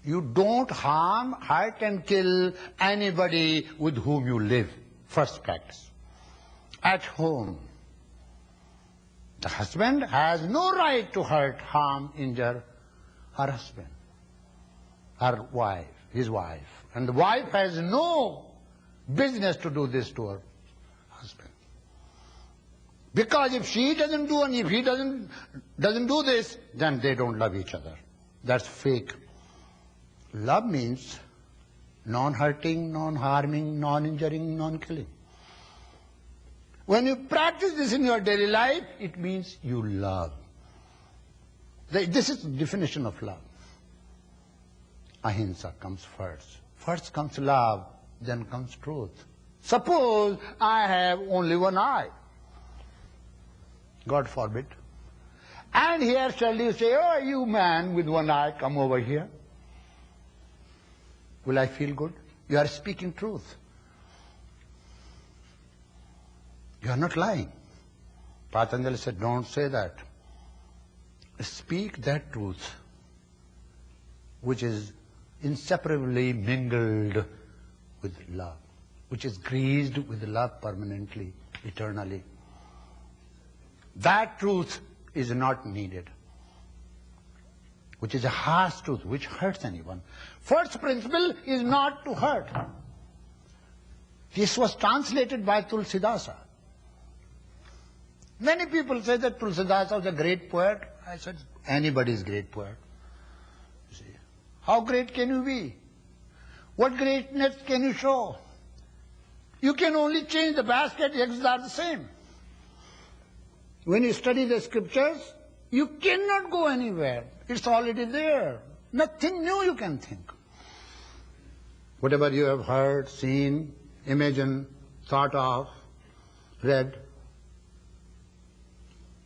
You don't harm, hurt and kill anybody with whom you live. First practice. At home, the husband has no right to hurt, harm, injure her husband, her wife, his wife. And the wife has no business to do this to her husband. Because if she doesn't do and if he doesn't do this, then they don't love each other. That's fake. Love means non-hurting, non-harming, non-injuring, non-killing. When you practice this in your daily life, it means you love. This is the definition of love. Ahimsa comes first. First comes love, then comes truth. Suppose I have only one eye. God forbid. And here suddenly you say, oh, you man with one eye, come over here. Will I feel good? You are speaking truth. You are not lying. Patanjali said, don't say that. Speak that truth, which is inseparably mingled with love, which is greased with love permanently, eternally. That truth is not needed, which is a harsh truth, which hurts anyone. First principle is not to hurt. This was translated by Tulsidasa. Many people say that Tulsidasa was a great poet. I said, anybody is a great poet. You see, how great can you be? What greatness can you show? You can only change the basket, the eggs are the same. When you study the scriptures, you cannot go anywhere. It's already there. Nothing new you can think. Whatever you have heard, seen, imagined, thought of, read,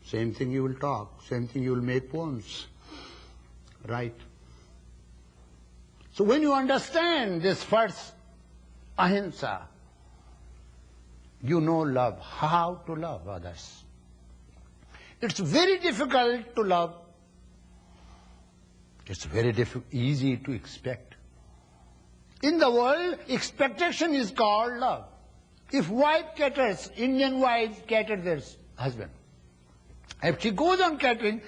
same thing you will talk, same thing you will make poems, write. So when you understand this first ahimsa, you know love, how to love others. It's very difficult to love. It's very easy to expect. In the world, expectation is called love. If wife caters, Indian wives cater their husband. If she goes on catering,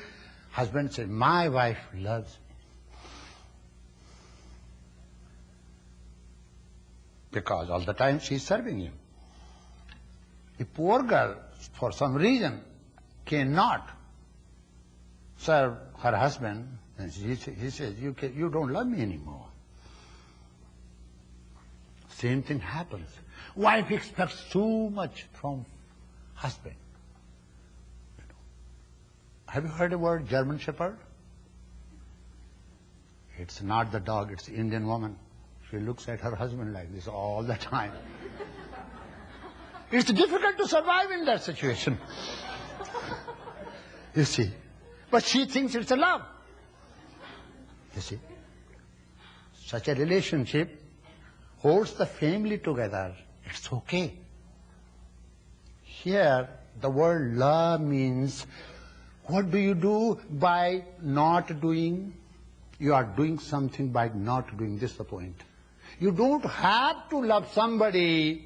husband says, my wife loves me. Because all the time she is serving him. A poor girl, for some reason, cannot serve her husband, and he says, you don't love me anymore. Same thing happens. Wife expects too much from husband. Have you heard the word German Shepherd? It's not the dog, it's the Indian woman. She looks at her husband like this all the time. It's difficult to survive in that situation. You see. But she thinks it's a love. You see. Such a relationship holds the family together. It's okay. Here, the word love means, what do you do by not doing? You are doing something by not doing. This is the point. You don't have to love somebody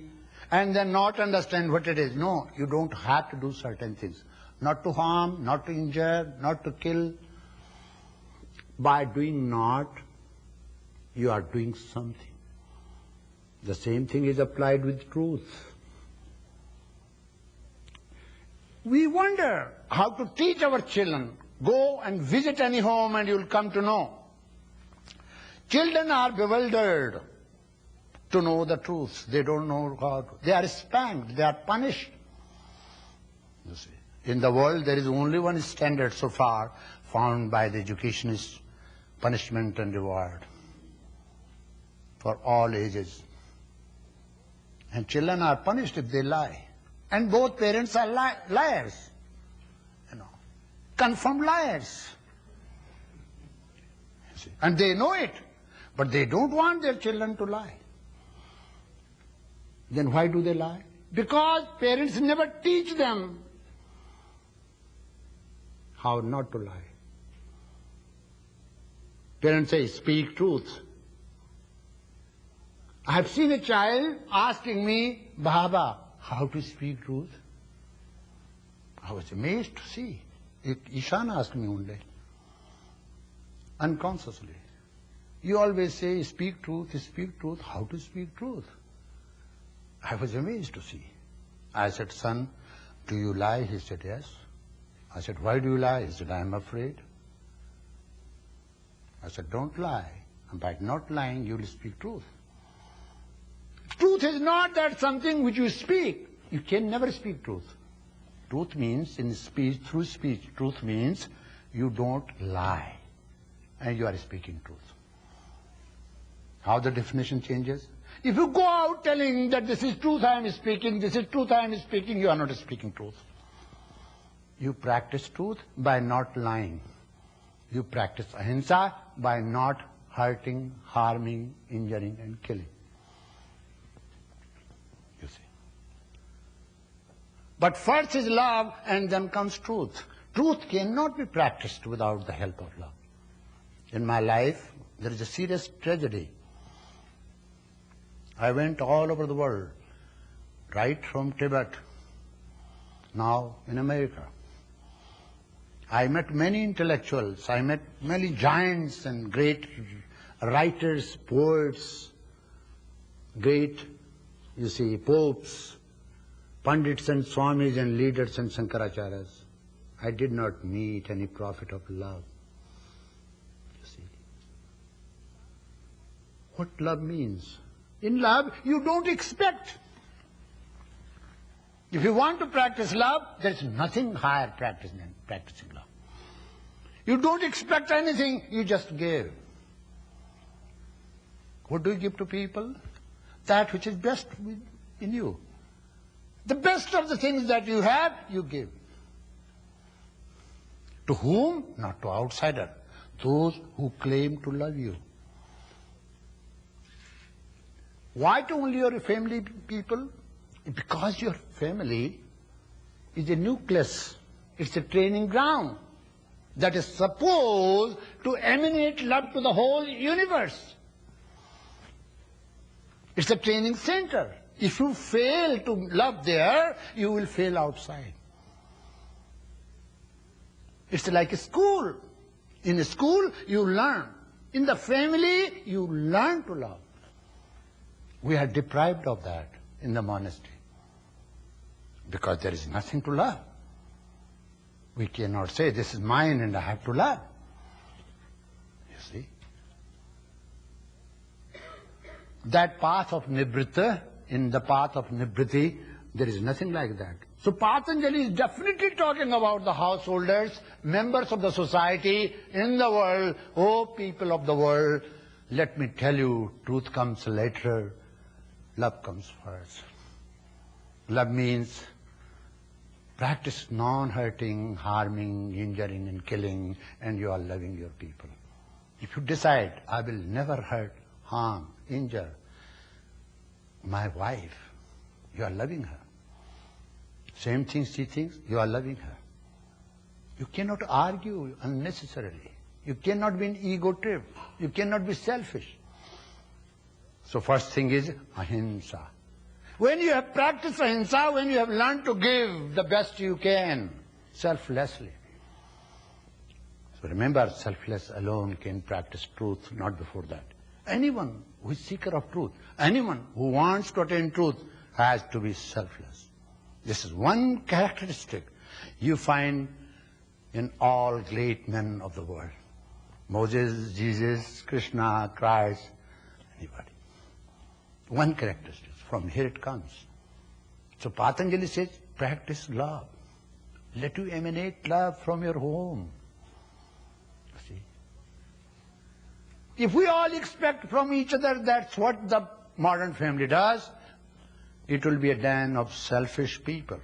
and then not understand what it is. No, you don't have to do certain things. Not to harm, not to injure, not to kill. By doing not, you are doing something. The same thing is applied with truth. We wonder how to teach our children. Go and visit any home and you'll come to know. Children are bewildered to know the truth. They don't know how to. They are spanked, they are punished. You see. In the world, there is only one standard so far found by the educationists: punishment and reward for all ages. And children are punished if they lie. And both parents are liars, confirmed liars. You see. And they know it, but they don't want their children to lie. Then why do they lie? Because parents never teach them how not to lie. Parents say, speak truth. I have seen a child asking me, Baba, how to speak truth? I was amazed to see. Ishan asked me one day, unconsciously. You always say, speak truth, how to speak truth? I was amazed to see. I said, son, do you lie? He said, yes. I said, why do you lie? He said, I am afraid. I said, don't lie. And by not lying, you will speak truth. Truth is not that something which you speak. You can never speak truth. Truth means, in speech, through speech, truth means you don't lie. And you are speaking truth. How the definition changes? If you go out telling that this is truth I am speaking, this is truth I am speaking, you are not speaking truth. You practice truth by not lying. You practice ahimsa by not hurting, harming, injuring and killing. You see. But first is love and then comes truth. Truth cannot be practiced without the help of love. In my life, there is a serious tragedy. I went all over the world, right from Tibet, now in America. I met many intellectuals, I met many giants and great writers, poets, great, popes, Pandits and Swamis and leaders and Shankaracharyas. I did not meet any prophet of love. You see. What love means? In love, you don't expect. If you want to practice love, there is nothing higher practice than practicing love. You don't expect anything, you just give. What do you give to people? That which is best in you. The best of the things that you have, you give. To whom? Not to outsiders. Those who claim to love you. Why to only your family people? Because your family is a nucleus. It's a training ground that is supposed to emanate love to the whole universe. It's a training center. If you fail to love there, you will fail outside. It's like a school. In a school, you learn. In the family, you learn to love. We are deprived of that in the monastery because there is nothing to love. We cannot say, this is mine and I have to love. You see? That path of nibrita, in the path of nibriti, there is nothing like that. So Patanjali is definitely talking about the householders, members of the society in the world. Oh, people of the world, let me tell you, truth comes later, love comes first. Love means practice non-hurting, harming, injuring and killing, and you are loving your people. If you decide, I will never hurt, harm, injure my wife, you are loving her. Same thing she thinks, you are loving her. You cannot argue unnecessarily. You cannot be an ego trip. You cannot be selfish. So first thing is ahimsa. When you have practiced ahimsa, when you have learned to give the best you can, selflessly. So remember, selfless alone can practice truth, not before that. Anyone who is seeker of truth, anyone who wants to attain truth has to be selfless. This is one characteristic you find in all great men of the world. Moses, Jesus, Krishna, Christ, anybody. One characteristic. From here it comes. So Patanjali says, practice love. Let you emanate love from your home. See? If we all expect from each other that's what the modern family does, it will be a den of selfish people.